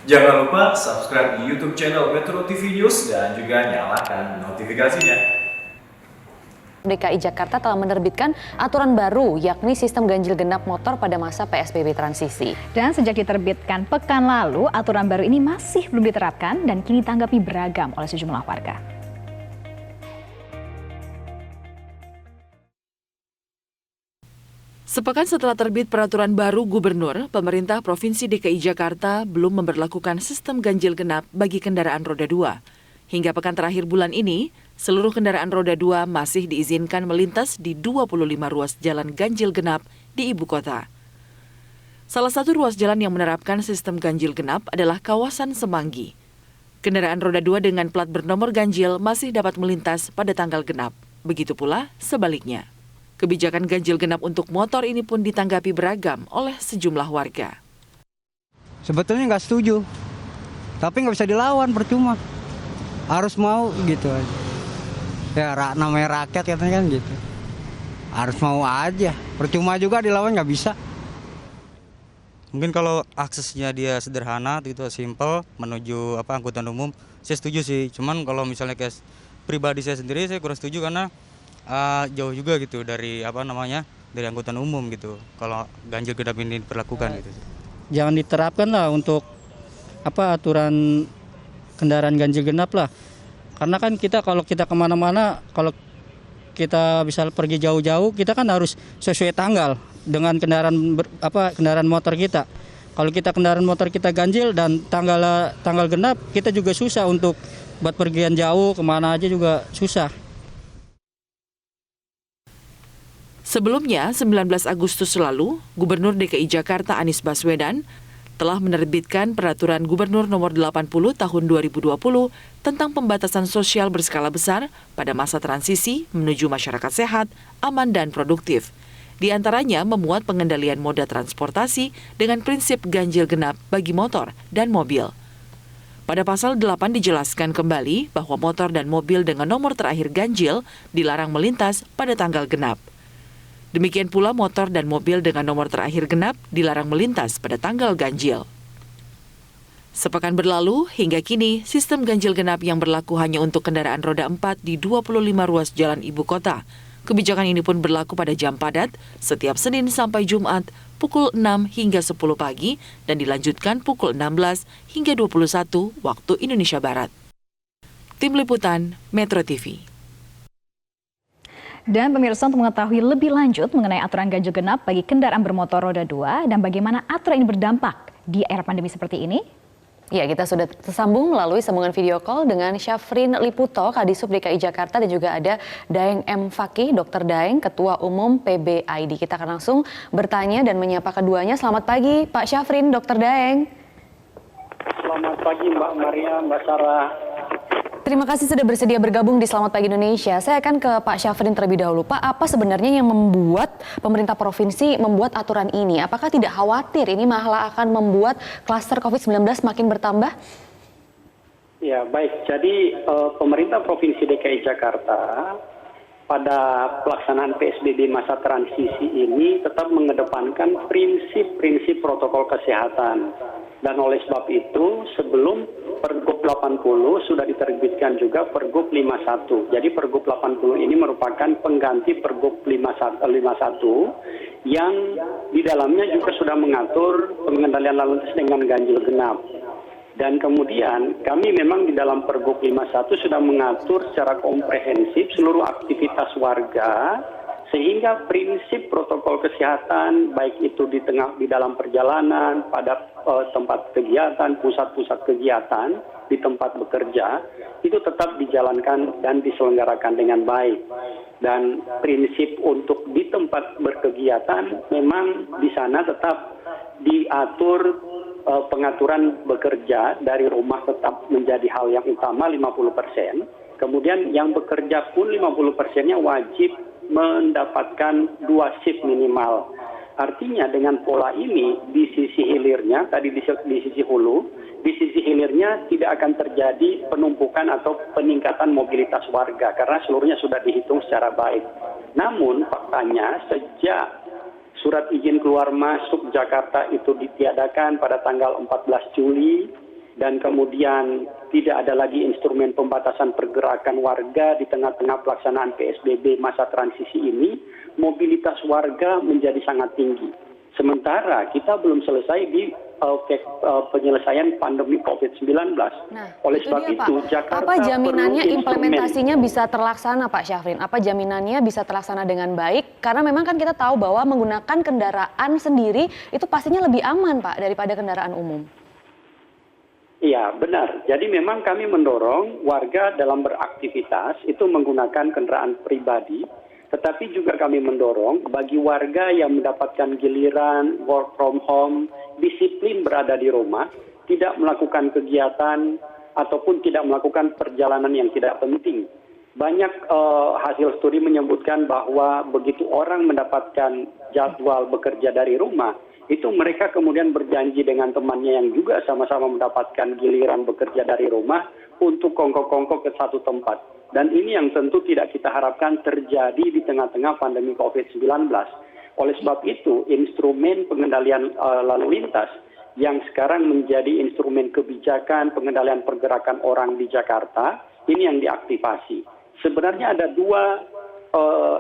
Jangan lupa subscribe di YouTube channel Metro TV News dan juga nyalakan notifikasinya. DKI Jakarta telah menerbitkan aturan baru yakni sistem ganjil genap motor pada masa PSBB transisi. Dan sejak diterbitkan pekan lalu, aturan baru ini masih belum diterapkan dan kini tanggapi beragam oleh sejumlah warga. Sepekan setelah terbit peraturan baru Gubernur, pemerintah Provinsi DKI Jakarta belum memberlakukan sistem ganjil genap bagi kendaraan roda 2. Hingga pekan terakhir bulan ini, seluruh kendaraan roda 2 masih diizinkan melintas di 25 ruas jalan ganjil genap di ibu kota. Salah satu ruas jalan yang menerapkan sistem ganjil genap adalah kawasan Semanggi. Kendaraan roda 2 dengan plat bernomor ganjil masih dapat melintas pada tanggal genap. Begitu pula sebaliknya. Kebijakan ganjil genap untuk motor ini pun ditanggapi beragam oleh sejumlah warga. Sebetulnya nggak setuju, tapi nggak bisa dilawan, percuma. Harus mau gitu aja. Ya namanya rakyat katanya kan gitu. Harus mau aja, percuma juga dilawan nggak bisa. Mungkin kalau aksesnya dia sederhana, gitu simple menuju angkutan umum, saya setuju sih. Cuman kalau misalnya kayak pribadi saya sendiri, saya kurang setuju karena jauh juga gitu dari dari angkutan umum gitu. Kalau ganjil genap ini diperlakukan gitu. Jangan diterapkan lah untuk aturan kendaraan ganjil genap lah. Karena kan kalau kita kemana-mana, kalau kita bisa pergi jauh-jauh, kita kan harus sesuai tanggal dengan kendaraan motor kita. Kalau kita kendaraan motor kita ganjil dan tanggal genap, kita juga susah untuk buat pergian jauh, kemana aja juga susah. Sebelumnya, 19 Agustus lalu, Gubernur DKI Jakarta Anies Baswedan telah menerbitkan Peraturan Gubernur Nomor 80 Tahun 2020 tentang pembatasan sosial berskala besar pada masa transisi menuju masyarakat sehat, aman, dan produktif. Di antaranya memuat pengendalian moda transportasi dengan prinsip ganjil genap bagi motor dan mobil. Pada pasal 8 dijelaskan kembali bahwa motor dan mobil dengan nomor terakhir ganjil dilarang melintas pada tanggal genap. Demikian pula motor dan mobil dengan nomor terakhir genap dilarang melintas pada tanggal ganjil. Sepekan berlalu, hingga kini sistem ganjil genap yang berlaku hanya untuk kendaraan roda 4 di 25 ruas jalan ibu kota. Kebijakan ini pun berlaku pada jam padat setiap Senin sampai Jumat pukul 6 hingga 10 pagi dan dilanjutkan pukul 16 hingga 21 waktu Indonesia Barat. Tim Liputan Metro TV. Dan pemirsa, untuk mengetahui lebih lanjut mengenai aturan ganjil genap bagi kendaraan bermotor roda 2 dan bagaimana aturan ini berdampak di era pandemi seperti ini. Ya, kita sudah tersambung melalui sambungan video call dengan Syafrin Liputo, Kadisub DKI Jakarta, dan juga ada Daeng M. Fakih, Dr. Daeng, Ketua Umum PBID. Kita akan langsung bertanya dan menyapa keduanya. Selamat pagi Pak Syafrin, Dr. Daeng. Selamat pagi Mbak Maria, Mbak Sarah. Terima kasih sudah bersedia bergabung di Selamat Pagi Indonesia. Saya akan ke Pak Syafrin terlebih dahulu. Pak, apa sebenarnya yang membuat pemerintah provinsi membuat aturan ini? Apakah tidak khawatir ini malah akan membuat klaster COVID-19 makin bertambah? Ya, baik. Jadi pemerintah Provinsi DKI Jakarta pada pelaksanaan PSBB masa transisi ini tetap mengedepankan prinsip-prinsip protokol kesehatan. Dan oleh sebab itu, sebelum Pergub 80 sudah diterbitkan juga Pergub 51. Jadi Pergub 80 ini merupakan pengganti Pergub 51 yang di dalamnya juga sudah mengatur pengendalian lalu lintas dengan ganjil genap. Dan kemudian kami memang di dalam Pergub 51 sudah mengatur secara komprehensif seluruh aktivitas warga, sehingga prinsip protokol kesehatan baik itu di dalam perjalanan, pada tempat kegiatan, pusat-pusat kegiatan, di tempat bekerja, itu tetap dijalankan dan diselenggarakan dengan baik. Dan prinsip untuk di tempat berkegiatan memang di sana tetap diatur pengaturan bekerja dari rumah tetap menjadi hal yang utama 50%. Kemudian yang bekerja pun 50%-nya wajib mendapatkan 2 shift minimal. Artinya dengan pola ini di sisi hilirnya, tadi di sisi hulu, di sisi hilirnya tidak akan terjadi penumpukan atau peningkatan mobilitas warga karena seluruhnya sudah dihitung secara baik. Namun faktanya sejak surat izin keluar masuk Jakarta itu ditiadakan pada tanggal 14 Juli dan kemudian tidak ada lagi instrumen pembatasan pergerakan warga di tengah-tengah pelaksanaan PSBB masa transisi ini, mobilitas warga menjadi sangat tinggi. Sementara kita belum selesai di penyelesaian pandemi COVID-19. Nah, oleh sebab dia, itu, Pak. Jakarta Apa jaminannya perlu implementasinya bisa terlaksana, Pak Syafrin? Apa jaminannya bisa terlaksana dengan baik? Karena memang kan kita tahu bahwa menggunakan kendaraan sendiri itu pastinya lebih aman, Pak, daripada kendaraan umum. Iya, benar. Jadi memang kami mendorong warga dalam beraktivitas itu menggunakan kendaraan pribadi, tetapi juga kami mendorong bagi warga yang mendapatkan giliran work from home, disiplin berada di rumah, tidak melakukan kegiatan ataupun tidak melakukan perjalanan yang tidak penting. Banyak hasil studi menyebutkan bahwa begitu orang mendapatkan jadwal bekerja dari rumah, itu mereka kemudian berjanji dengan temannya yang juga sama-sama mendapatkan giliran bekerja dari rumah untuk kongko-kongko ke satu tempat. Dan ini yang tentu tidak kita harapkan terjadi di tengah-tengah pandemi COVID-19. Oleh sebab itu, instrumen pengendalian lalu lintas yang sekarang menjadi instrumen kebijakan pengendalian pergerakan orang di Jakarta, ini yang diaktifasi. Sebenarnya ada dua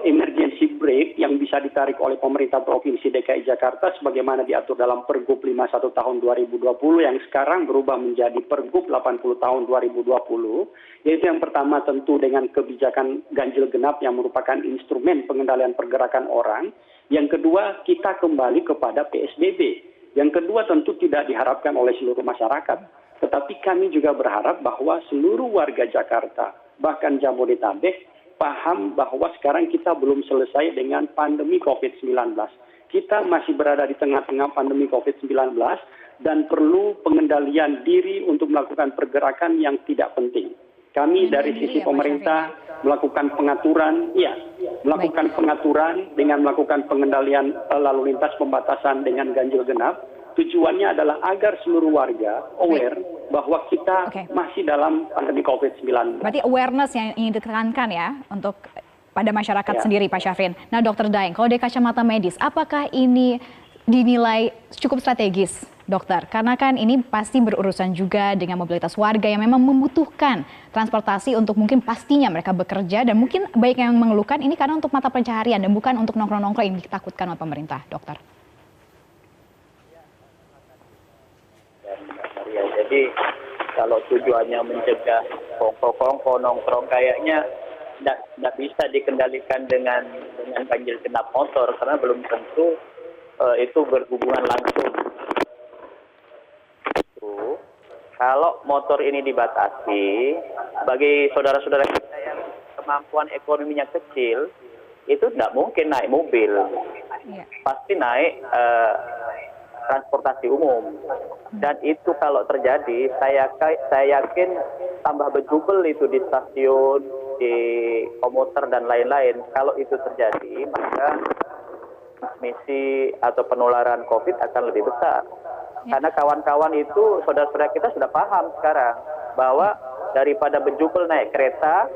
emergency brake yang bisa ditarik oleh pemerintah Provinsi DKI Jakarta sebagaimana diatur dalam Pergub 51 tahun 2020 yang sekarang berubah menjadi Pergub 80 tahun 2020, yaitu yang pertama tentu dengan kebijakan ganjil genap yang merupakan instrumen pengendalian pergerakan orang, yang kedua kita kembali kepada PSBB, yang kedua tentu tidak diharapkan oleh seluruh masyarakat, tetapi kami juga berharap bahwa seluruh warga Jakarta bahkan Jabodetabek paham bahwa sekarang kita belum selesai dengan pandemi COVID-19. Kita masih berada di tengah-tengah pandemi COVID-19 dan perlu pengendalian diri untuk melakukan pergerakan yang tidak penting. Kami dari sisi pemerintah melakukan pengaturan, melakukan pengaturan dengan melakukan pengendalian lalu lintas pembatasan dengan ganjil genap. Tujuannya adalah agar seluruh warga aware bahwa kita masih dalam pandemi COVID-19. Berarti awareness yang ingin ditekankan ya untuk pada masyarakat sendiri, Pak Syafrin. Nah, Dr. Daeng, kalau dari kacamata medis, apakah ini dinilai cukup strategis, dokter? Karena kan ini pasti berurusan juga dengan mobilitas warga yang memang membutuhkan transportasi untuk mungkin pastinya mereka bekerja dan mungkin baik yang mengeluhkan ini karena untuk mata pencaharian dan bukan untuk nongkrong-nongkrong yang ditakutkan oleh pemerintah, dokter. Jadi kalau tujuannya mencegah kongko-kongko nongkrong kayaknya tidak bisa dikendalikan dengan ganjil genap motor karena belum tentu itu berhubungan langsung. Kalau motor ini dibatasi, bagi saudara-saudara kita yang kemampuan ekonominya kecil, itu tidak mungkin naik mobil, pasti naik transportasi umum. Dan itu kalau terjadi, saya yakin tambah berjubel itu di stasiun, di komuter dan lain-lain. Kalau itu terjadi, maka transmisi atau penularan COVID akan lebih besar. Karena kawan-kawan itu, saudara-saudara kita sudah paham sekarang bahwa daripada berjubel naik kereta,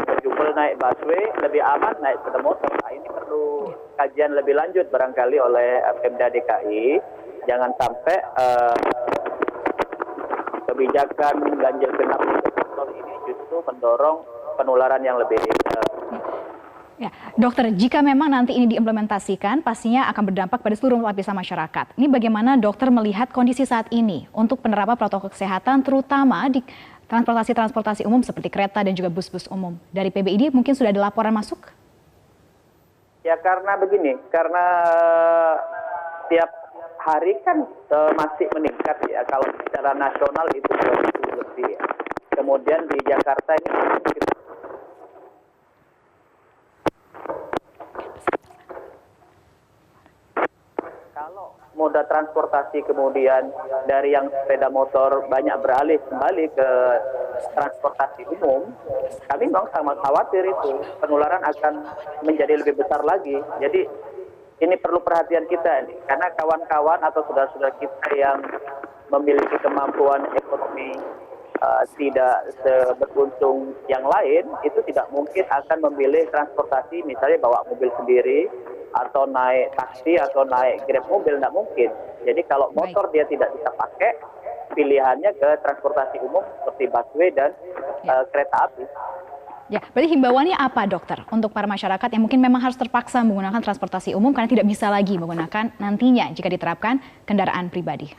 berjubel naik busway, lebih aman naik sepeda motor. Nah, ini perlu kajian lebih lanjut barangkali oleh Pemda DKI. Jangan sampai kebijakan ganjil genap motor ini justru mendorong penularan yang lebih. Ya, dokter, jika memang nanti ini diimplementasikan, pastinya akan berdampak pada seluruh lapisan masyarakat. Ini bagaimana dokter melihat kondisi saat ini untuk penerapan protokol kesehatan, terutama di transportasi umum seperti kereta dan juga bus-bus umum. Dari PBID mungkin sudah ada laporan masuk? Ya karena begini, karena tiap hari kan masih meningkat ya. Kalau secara nasional itu 2000 lebih ya. Kemudian di Jakarta ini kalau moda transportasi kemudian dari yang sepeda motor banyak beralih kembali ke transportasi umum, kami memang sangat khawatir itu penularan akan menjadi lebih besar lagi. Jadi ini perlu perhatian kita nih, karena kawan-kawan atau saudara-saudara kita yang memiliki kemampuan ekonomi tidak seberuntung yang lain, itu tidak mungkin akan memilih transportasi, misalnya bawa mobil sendiri, atau naik taksi, atau naik grab mobil, tidak mungkin. Jadi kalau motor dia tidak bisa pakai, pilihannya ke transportasi umum seperti busway dan kereta api. Ya, berarti himbauannya apa dokter untuk para masyarakat yang mungkin memang harus terpaksa menggunakan transportasi umum karena tidak bisa lagi menggunakan nantinya jika diterapkan kendaraan pribadi?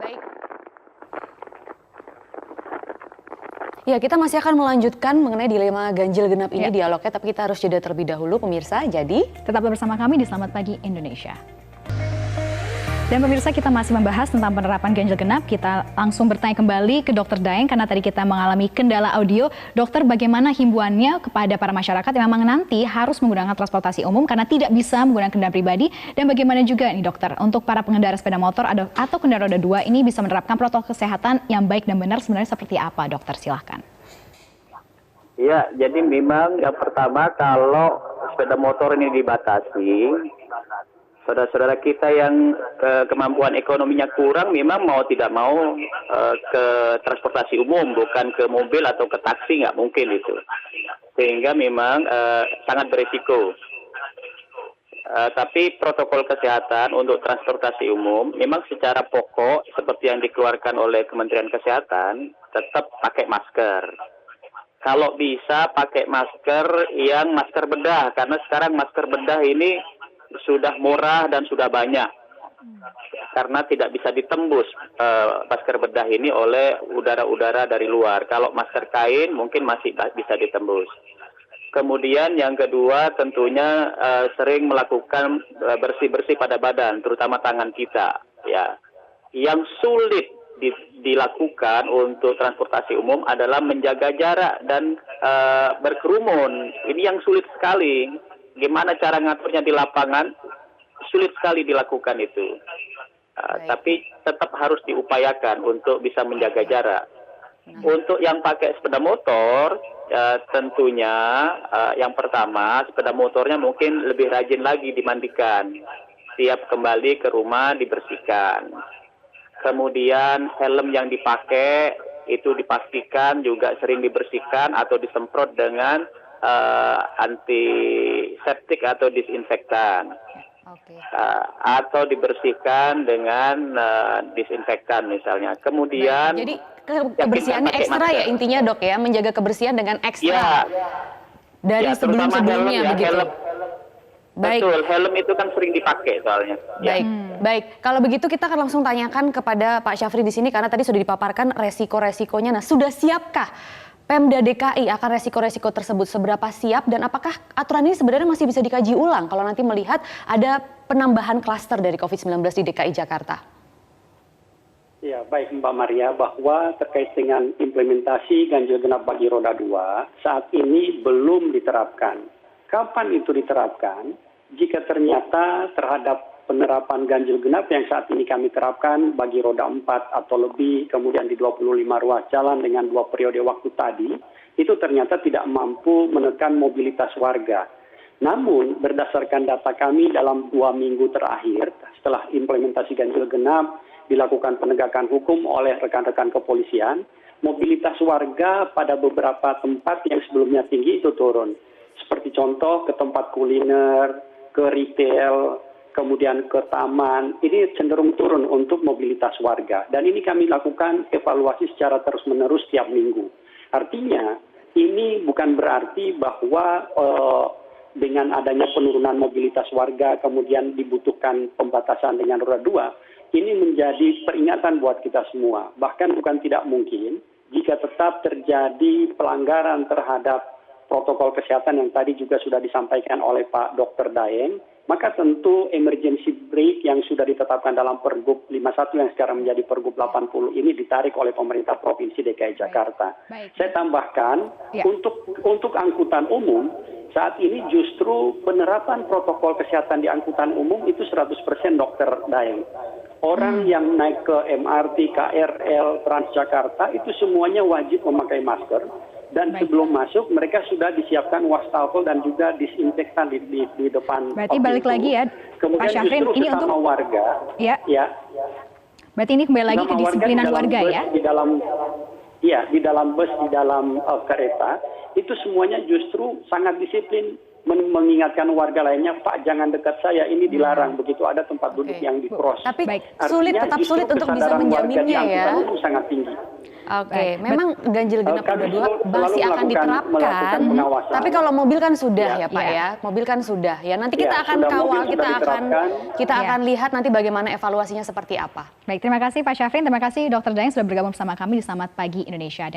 Baik. Ya, kita masih akan melanjutkan mengenai dilema ganjil genap ini dialognya, tapi kita harus jeda terlebih dahulu pemirsa. Jadi, tetaplah bersama kami di Selamat Pagi Indonesia. Dan pemirsa, kita masih membahas tentang penerapan ganjil genap. Kita langsung bertanya kembali ke Dr. Daeng karena tadi kita mengalami kendala audio. Dokter, bagaimana himbauannya kepada para masyarakat yang memang nanti harus menggunakan transportasi umum karena tidak bisa menggunakan kendaraan pribadi? Dan bagaimana juga nih dokter, untuk para pengendara sepeda motor atau kendaraan roda 2 ini bisa menerapkan protokol kesehatan yang baik dan benar sebenarnya seperti apa, dokter? Silahkan. Ya, jadi memang yang pertama kalau sepeda motor ini dibatasi, saudara-saudara kita yang kemampuan ekonominya kurang memang mau tidak mau ke transportasi umum, bukan ke mobil atau ke taksi, nggak mungkin itu. Sehingga memang sangat berisiko. Tapi protokol kesehatan untuk transportasi umum memang secara pokok seperti yang dikeluarkan oleh Kementerian Kesehatan tetap pakai masker. Kalau bisa pakai masker yang masker bedah, karena sekarang masker bedah ini sudah murah dan sudah banyak. Karena tidak bisa ditembus masker bedah ini oleh udara-udara dari luar. Kalau masker kain mungkin masih bisa ditembus. Kemudian yang kedua tentunya sering melakukan bersih-bersih pada badan, terutama tangan kita. Ya, yang sulit dilakukan untuk transportasi umum adalah menjaga jarak dan berkerumun. Ini yang sulit sekali. Gimana cara ngaturnya di lapangan? Sulit sekali dilakukan itu. Tapi tetap harus diupayakan untuk bisa menjaga jarak. Untuk yang pakai sepeda motor, tentunya yang pertama sepeda motornya mungkin lebih rajin lagi dimandikan. Siap kembali ke rumah dibersihkan. Kemudian helm yang dipakai itu dipastikan juga sering dibersihkan atau disemprot dengan antiseptik atau disinfektan. Atau dibersihkan dengan disinfektan misalnya. Kemudian jadi kebersihannya ekstra ya intinya dok ya, menjaga kebersihan dengan ekstra dari sebelum-sebelumnya begitu. Baik. Betul, helm itu kan sering dipakai soalnya. Baik. Kalau begitu kita akan langsung tanyakan kepada Pak Syafri di sini karena tadi sudah dipaparkan resiko-resikonya. Nah, sudah siapkah Pemda DKI akan resiko-resiko tersebut? Seberapa siap dan apakah aturan ini sebenarnya masih bisa dikaji ulang kalau nanti melihat ada penambahan klaster dari COVID-19 di DKI Jakarta? Ya, baik Mbak Maria, bahwa terkait dengan implementasi ganjil genap bagi roda 2 saat ini belum diterapkan. Kapan itu diterapkan? Jika ternyata terhadap penerapan ganjil genap yang saat ini kami terapkan bagi roda 4 atau lebih, kemudian di 25 ruas jalan dengan 2 periode waktu tadi, itu ternyata tidak mampu menekan mobilitas warga. Namun berdasarkan data kami dalam 2 minggu terakhir, setelah implementasi ganjil genap, dilakukan penegakan hukum oleh rekan-rekan kepolisian, mobilitas warga pada beberapa tempat yang sebelumnya tinggi itu turun. Seperti contoh ke tempat kuliner, ke retail, kemudian ke taman, ini cenderung turun untuk mobilitas warga. Dan ini kami lakukan evaluasi secara terus-menerus setiap minggu. Artinya, ini bukan berarti bahwa dengan adanya penurunan mobilitas warga, kemudian dibutuhkan pembatasan dengan roda 2, ini menjadi peringatan buat kita semua. Bahkan bukan tidak mungkin, jika tetap terjadi pelanggaran terhadap protokol kesehatan yang tadi juga sudah disampaikan oleh Pak Dr. Daeng, maka tentu emergency brake yang sudah ditetapkan dalam Pergub 51 yang sekarang menjadi Pergub 80 ini ditarik oleh pemerintah Provinsi DKI Jakarta. Saya tambahkan, untuk angkutan umum, saat ini justru penerapan protokol kesehatan di angkutan umum itu 100% Dr. Daeng. Orang yang naik ke MRT, KRL, Transjakarta itu semuanya wajib memakai masker. Dan sebelum masuk mereka sudah disiapkan wastafel dan juga disinfektan di depan. Berarti balik lagi ya, Pak Syafrin, ini untuk warga. Ya. Berarti ini kembali lagi ke disiplinan warga ya. di dalam bus, di dalam kereta, itu semuanya justru sangat disiplin mengingatkan warga lainnya, Pak jangan dekat saya, ini dilarang, begitu ada tempat duduk yang di-cross. Tapi Artinya tetap justru sulit untuk bisa kesadaran warga di menjaminnya ya. angkutan umum sangat tinggi. Oke, memang ganjil genap Kami roda 2 selalu masih akan melakukan diterapkan. pengawasan. Tapi kalau mobil kan sudah Ya. ya Pak ya. Mobil kan sudah. Ya nanti kita Ya, akan sudah, kawal, mobil kita sudah akan diterapkan. lihat nanti bagaimana evaluasinya seperti apa. Baik, terima kasih Pak Syafrin, terima kasih Dr. Daeng sudah bergabung bersama kami di Selamat Pagi Indonesia.